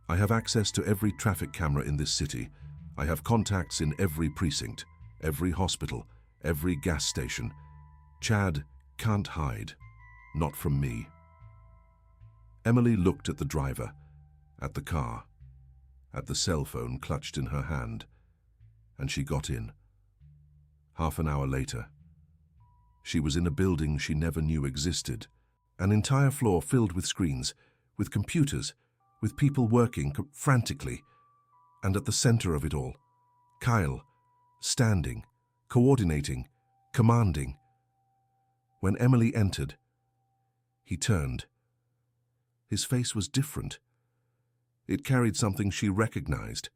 "I have access to every traffic camera in this city. I have contacts in every precinct, every hospital, every gas station. Chad can't hide, not from me." Emily looked at the driver, at the car, at the cell phone clutched in her hand, and she got in. Half an hour later, she was in a building she never knew existed, an entire floor filled with screens, with computers, with people working frantically, and at the center of it all, Kyle, standing, coordinating, commanding. When Emily entered, he turned. His face was different. It carried something she recognized,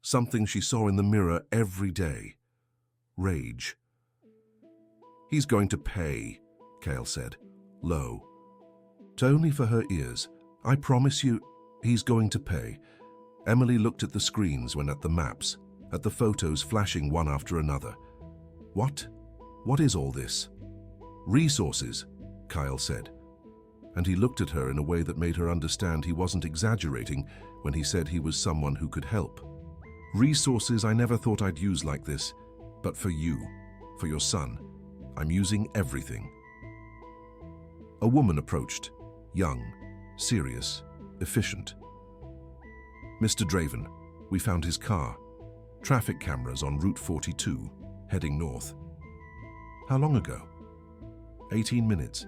something she saw in the mirror every day. Rage. "He's going to pay," Kale said, low. Only for her ears. "I promise you, he's going to pay." Emily looked at the screens, when at the maps, at the photos flashing one after another. What? What is all this?" "Resources," Kyle said. And he looked at her in a way that made her understand he wasn't exaggerating when he said he was someone who could help. "Resources I never thought I'd use like this. But for you, for your son, I'm using everything." A woman approached, young, serious, efficient. "Mr. Draven, we found his car. Traffic cameras on Route 42, heading north." "How long ago?" 18 minutes.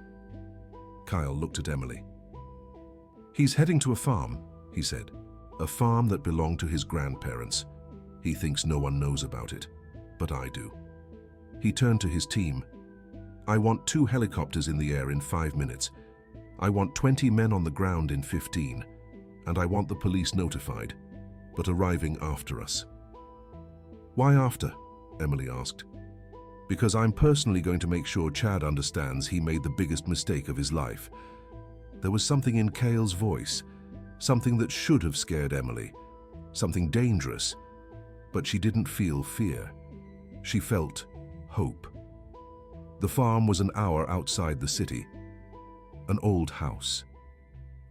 Kyle looked at Emily. "He's heading to a farm," he said. "A farm that belonged to his grandparents. He thinks no one knows about it, but I do." He turned to his team. "I want 2 helicopters in the air in 5 minutes. I want 20 men on the ground in 15. And I want the police notified, but arriving after us." "Why after?" Emily asked. "Because I'm personally going to make sure Chad understands he made the biggest mistake of his life." There was something in Kale's voice, something that should have scared Emily, something dangerous, but she didn't feel fear. She felt hope. The farm was an hour outside the city. An old house,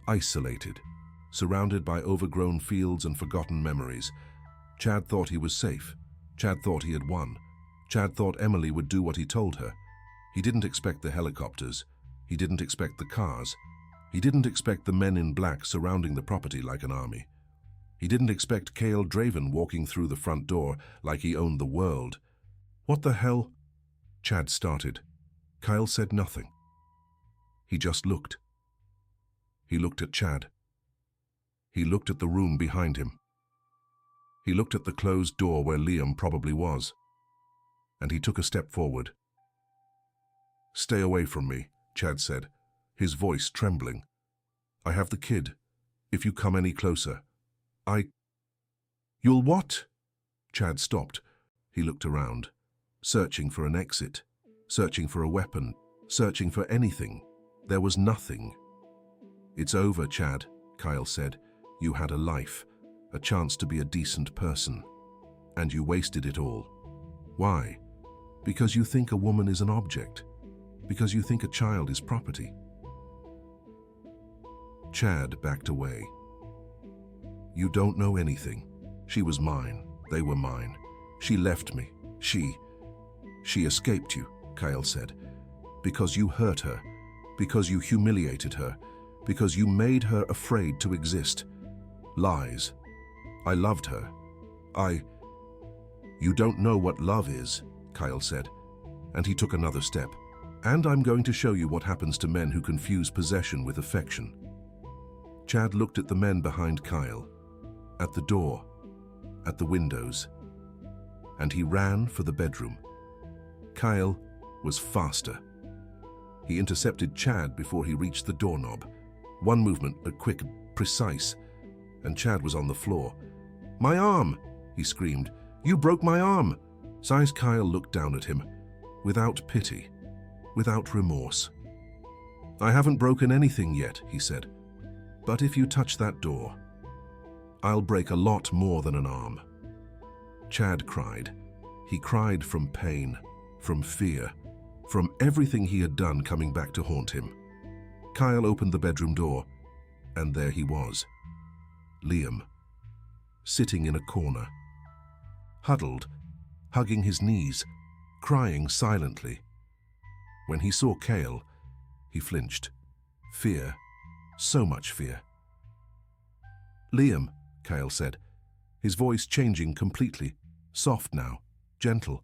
isolated, surrounded by overgrown fields and forgotten memories. Chad thought he was safe. Chad thought he had won. Chad thought Emily would do what he told her. He didn't expect the helicopters. He didn't expect the cars. He didn't expect the men in black surrounding the property like an army. He didn't expect Kale Draven walking through the front door like he owned the world. "What the hell?" Chad started. Kyle said nothing. He just looked. He looked at Chad. He looked at the room behind him. He looked at the closed door where Liam probably was. And he took a step forward. "Stay away from me," Chad said, his voice trembling. "I have the kid. If you come any closer, You'll what?" Chad stopped. He looked around, searching for an exit, searching for a weapon, searching for anything. There was nothing. "It's over, Chad," Kyle said. "You had a life, a chance to be a decent person. And you wasted it all. Why? Because you think a woman is an object. Because you think a child is property." Chad backed away. "You don't know anything. She was mine. They were mine. She left me. She escaped you," Kyle said. "Because you hurt her. Because you humiliated her. Because you made her afraid to exist. Lies. I loved her. You don't know what love is," Kyle said, and he took another step. "And I'm going to show you what happens to men who confuse possession with affection." Chad looked at the men behind Kyle, at the door, at the windows, and he ran for the bedroom. Kyle was faster. He intercepted Chad before he reached the doorknob. One movement, but quick, precise, and Chad was on the floor. "My arm!" he screamed. "You broke my arm!" Kyle looked down at him, without pity, without remorse. "I haven't broken anything yet," he said. "But if you touch that door, I'll break a lot more than an arm." Chad cried. He cried from pain, from fear, from everything he had done coming back to haunt him. Kyle opened the bedroom door, and there he was. Liam, sitting in a corner, huddled, hugging his knees, crying silently. When he saw Kyle, he flinched. Fear, so much fear. "Liam," Kyle said, his voice changing completely, soft now, gentle.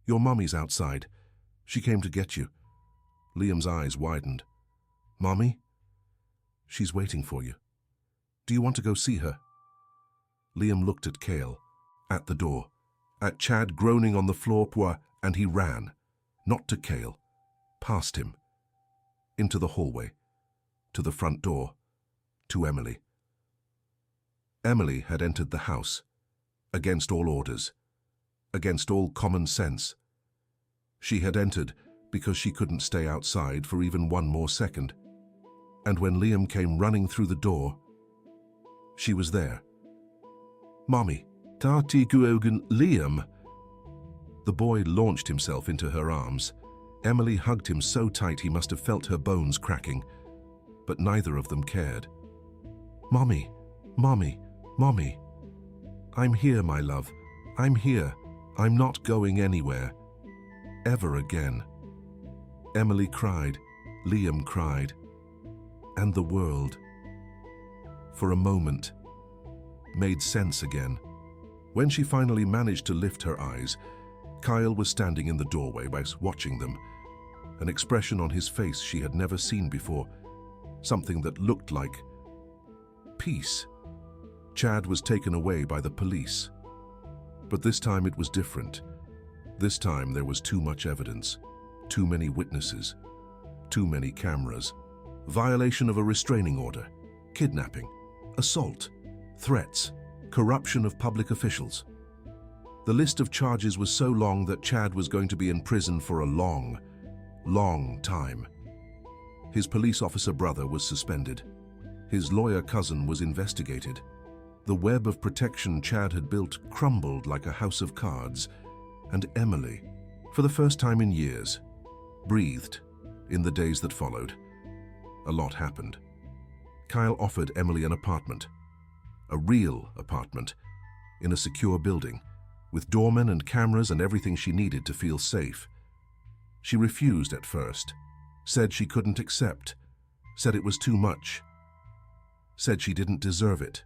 "Your mummy's outside. She came to get you." Liam's eyes widened. "Mommy?" "She's waiting for you. Do you want to go see her?" Liam looked at Kyle, at the door, at Chad groaning on the floor, and he ran, not to Kyle, past him, into the hallway, to the front door, to Emily. Emily had entered the house, against all orders, against all common sense. She had entered because she couldn't stay outside for even one more second. And when Liam came running through the door, she was there. "Mommy, Tati Guogan, Liam!" The boy launched himself into her arms. Emily hugged him so tight he must have felt her bones cracking, but neither of them cared. "Mommy, Mommy, Mommy. I'm here, my love. I'm here. I'm not going anywhere. Ever again." Emily cried. Liam cried. And the world, for a moment, made sense again. When she finally managed to lift her eyes, Kyle was standing in the doorway watching them, an expression on his face she had never seen before, something that looked like peace. Chad was taken away by the police. But this time it was different. This time there was too much evidence, too many witnesses, too many cameras. Violation of a restraining order, kidnapping, assault, threats, corruption of public officials. The list of charges was so long that Chad was going to be in prison for a long, long time. His police officer brother was suspended. His lawyer cousin was investigated. The web of protection Chad had built crumbled like a house of cards, and Emily, for the first time in years, breathed in the days that followed. A lot happened. Kyle offered Emily an apartment, a real apartment, in a secure building, with doormen and cameras and everything she needed to feel safe. She refused at first, said she couldn't accept, said it was too much, said she didn't deserve it.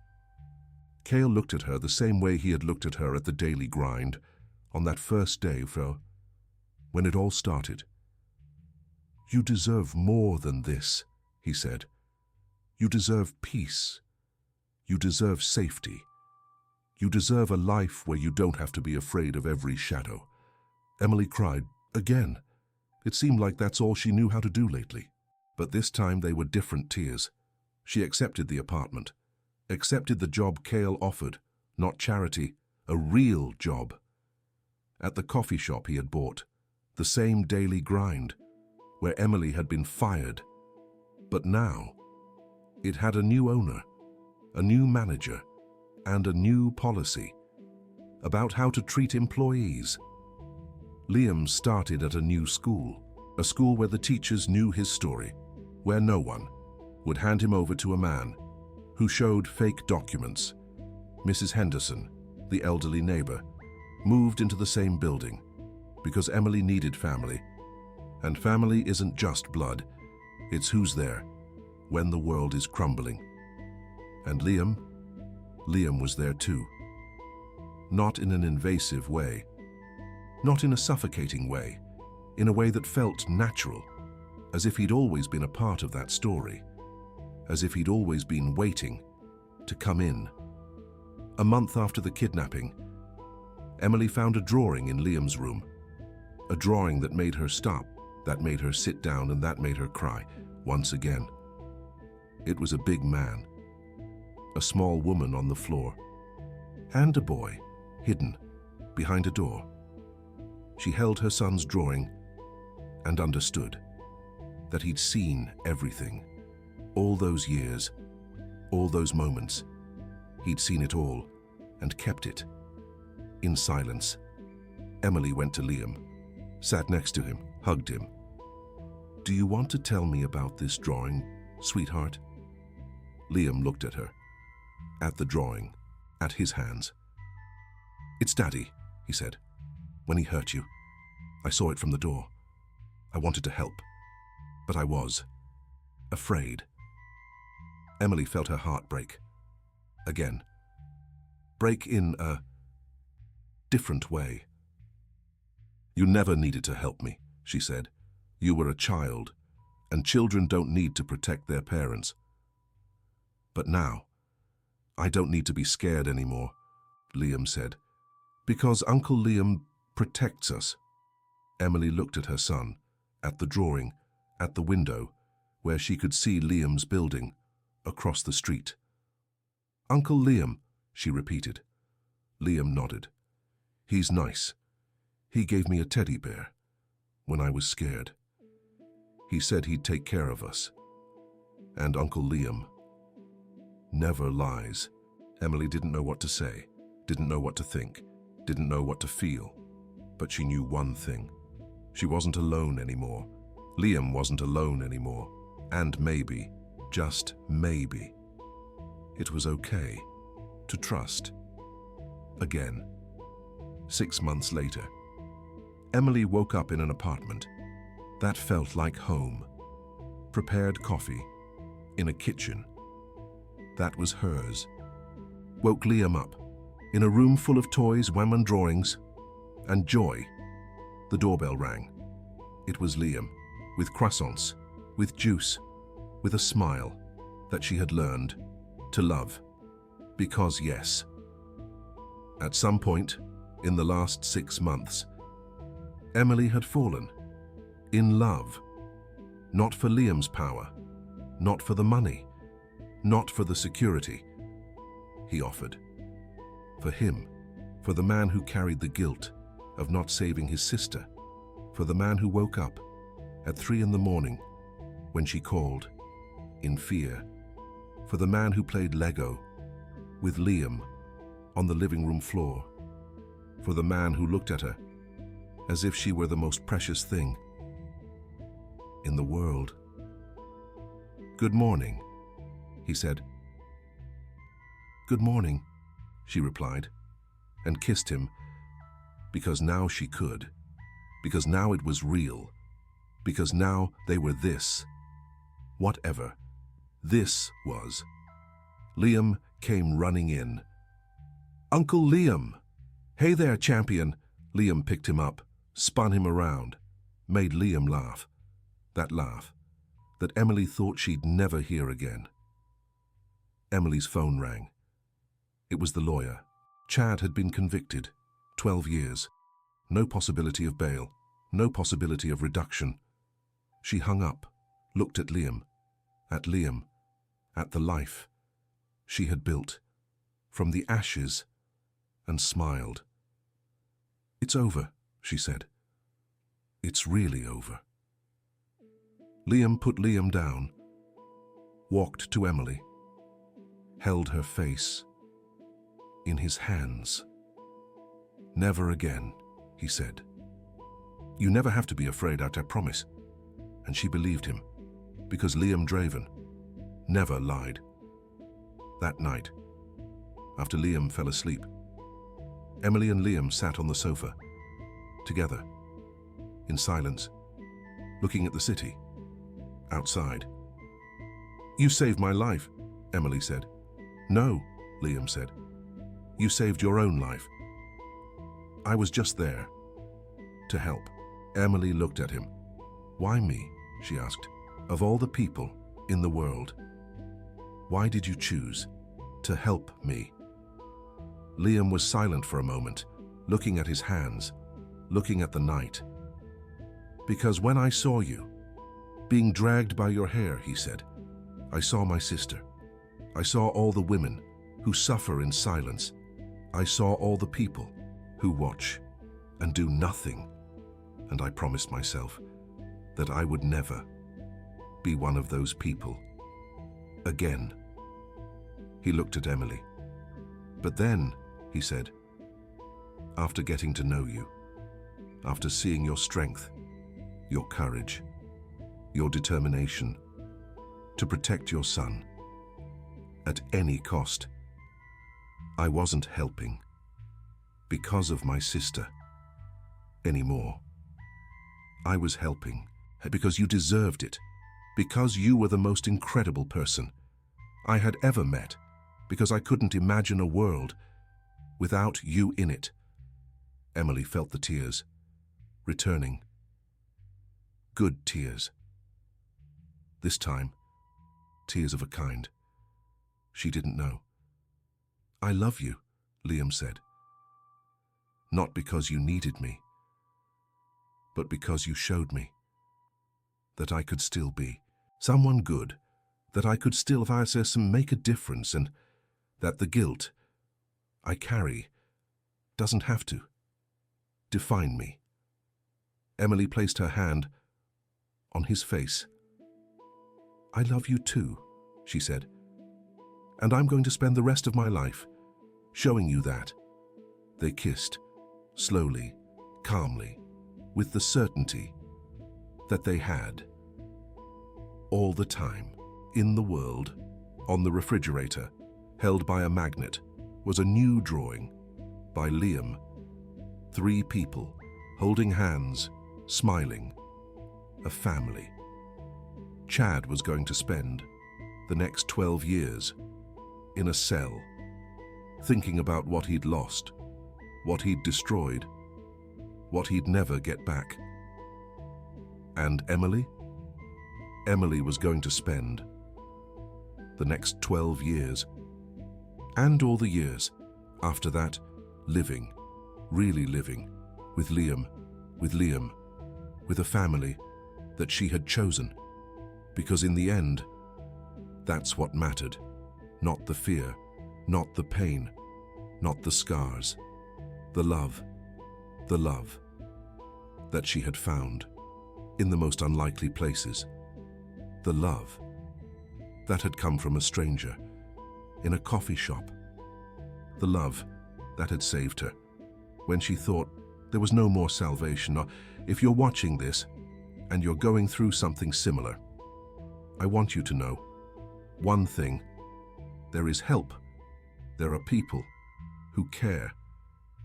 Kyle looked at her the same way he had looked at her at the daily grind, on that first day, when it all started. "You deserve more than this," he said. "You deserve peace. You deserve safety. You deserve a life where you don't have to be afraid of every shadow." Emily cried again. It seemed like that's all she knew how to do lately. But this time they were different tears. She accepted the apartment, accepted the job Cale offered, not charity, a real job. At the coffee shop he had bought, the same daily grind, where Emily had been fired. But now, it had a new owner, a new manager, and a new policy about how to treat employees. Liam started at a new school, a school where the teachers knew his story, where no one would hand him over to a man who showed fake documents. Mrs. Henderson, the elderly neighbor, moved into the same building because Emily needed family. And family isn't just blood, it's who's there when the world is crumbling. And Liam was there too. Not in an invasive way, not in a suffocating way, in a way that felt natural, as if he'd always been a part of that story, as if he'd always been waiting to come in. A month after the kidnapping, Emily found a drawing in Liam's room, a drawing that made her stop, that made her sit down, and that made her cry once again. It was a big man, a small woman on the floor, and a boy hidden behind a door. She held her son's drawing and understood that he'd seen everything. All those years, all those moments, he'd seen it all and kept it. In silence, Emily went to Liam, sat next to him, hugged him. "Do you want to tell me about this drawing, sweetheart?" Liam looked at her, at the drawing, at his hands. "It's Daddy," he said. "When he hurt you, I saw it from the door. I wanted to help, but I was afraid." Emily felt her heart break. Again. Break in a different way. "You never needed to help me," she said. "You were a child, and children don't need to protect their parents. But now, I don't need to be scared anymore," Liam said, "because Uncle Liam protects us." Emily looked at her son, at the drawing, at the window, where she could see Liam's building, across the street. "Uncle Liam," she repeated. Liam nodded. "He's nice. He gave me a teddy bear when I was scared. He said he'd take care of us. And Uncle Liam never lies." Emily didn't know what to say, didn't know what to think, didn't know what to feel. But she knew one thing. She wasn't alone anymore. Liam wasn't alone anymore. And maybe, just maybe, it was okay to trust again. 6 months later, Emily woke up in an apartment that felt like home. Prepared coffee in a kitchen that was hers. Woke Liam up in a room full of toys, women drawings, and joy. The doorbell rang. It was Liam, with croissants, with juice, with a smile that she had learned to love. Because yes, at some point in the last 6 months, Emily had fallen in love. Not for Liam's power, not for the money, not for the security he offered. For him, for the man who carried the guilt of not saving his sister, for the man who woke up at 3 in the morning when she called in fear, for the man who played Lego with Liam on the living room floor, for the man who looked at her as if she were the most precious thing in the world. "Good morning," he said. "Good morning," she replied, and kissed him, because now she could, because now it was real, because now they were this, whatever this was. Liam came running in. "Uncle Liam!" "Hey there, champion!" Liam picked him up, spun him around, made Liam laugh. That laugh that Emily thought she'd never hear again. Emily's phone rang. It was the lawyer. Chad had been convicted, 12 years. No possibility of bail. no possibility of reduction. She hung up, looked at Liam, at the life she had built from the ashes, and smiled. "It's over," she said. "It's really over." Liam put Liam down, walked to Emily, held her face in his hands. "Never again," he said. "You never have to be afraid, I promise." And she believed him, because Liam Draven never lied. That night, after Liam fell asleep, Emily and Liam sat on the sofa, together, in silence, looking at the city, outside. "You saved my life," Emily said. "No," Liam said. "You saved your own life. I was just there to help." Emily looked at him. "Why me?" she asked. "Of all the people in the world, why did you choose to help me?" Liam was silent for a moment, looking at his hands, looking at the night. "Because when I saw you, being dragged by your hair," he said, "I saw my sister. I saw all the women who suffer in silence. I saw all the people who watch and do nothing. And I promised myself that I would never be one of those people again." He looked at Emily. "But then," he said, "after getting to know you, after seeing your strength, your courage, your determination to protect your son at any cost, I wasn't helping because of my sister anymore. I was helping because you deserved it, because you were the most incredible person I had ever met, because I couldn't imagine a world without you in it." Emily felt the tears returning. Good tears. This time, tears of a kind she didn't know. "I love you," Liam said. "Not because you needed me, but because you showed me that I could still be someone good, that I could still, if I say so, make a difference, and that the guilt I carry doesn't have to define me." Emily placed her hand on his face. "I love you too," she said, "and I'm going to spend the rest of my life showing you that." They kissed, slowly, calmly, with the certainty that they had all the time in the world. On the refrigerator, held by a magnet, was a new drawing by Liam. 3 people holding hands, smiling. A family. Chad was going to spend the next 12 years in a cell, thinking about what he'd lost, what he'd destroyed, what he'd never get back. And Emily? Emily was going to spend the next 12 years, and all the years after that, living, really living, with Liam, with a family that she had chosen. Because in the end, that's what mattered. Not the fear, not the pain, not the scars. The love that she had found in the most unlikely places. The love that had come from a stranger in a coffee shop. The love that had saved her when she thought there was no more salvation. Or if you're watching this and you're going through something similar, I want you to know one thing: there is help. There are people who care.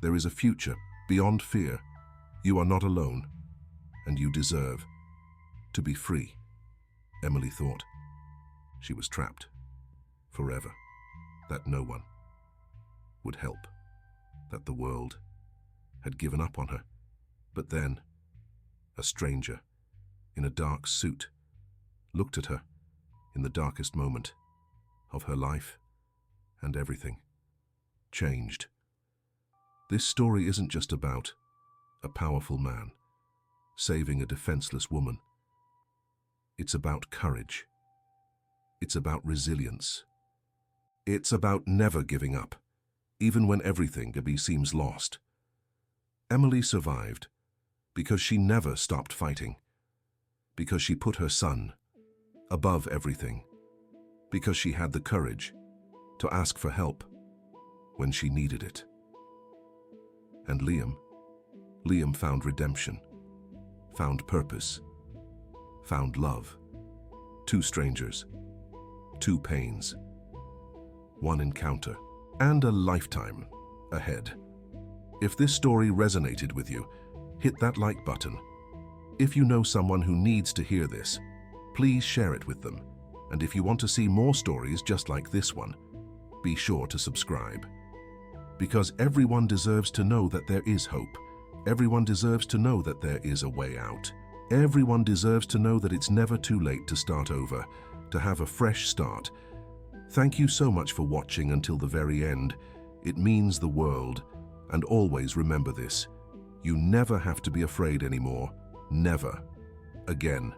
There is a future beyond fear. You are not alone, and you deserve to be free. Emily thought she was trapped forever, that no one would help, that the world had given up on her. But then, a stranger in a dark suit looked at her in the darkest moment of her life, and everything changed. This story isn't just about a powerful man. saving a defenseless woman. It's about courage. It's about resilience. It's about never giving up, even when everything seems lost. Emily survived because she never stopped fighting, because she put her son above everything, because she had the courage to ask for help when she needed it. And Liam found redemption, found purpose, found love. 2 strangers, 2 pains, 1 encounter, and a lifetime ahead. If this story resonated with you, hit that like button. If you know someone who needs to hear this, please share it with them. And if you want to see more stories just like this one, be sure to subscribe. Because everyone deserves to know that there is hope. Everyone deserves to know that there is a way out. Everyone deserves to know that it's never too late to start over, to have a fresh start. Thank you so much for watching until the very end. It means the world. And always remember this: you never have to be afraid anymore. Never. Again.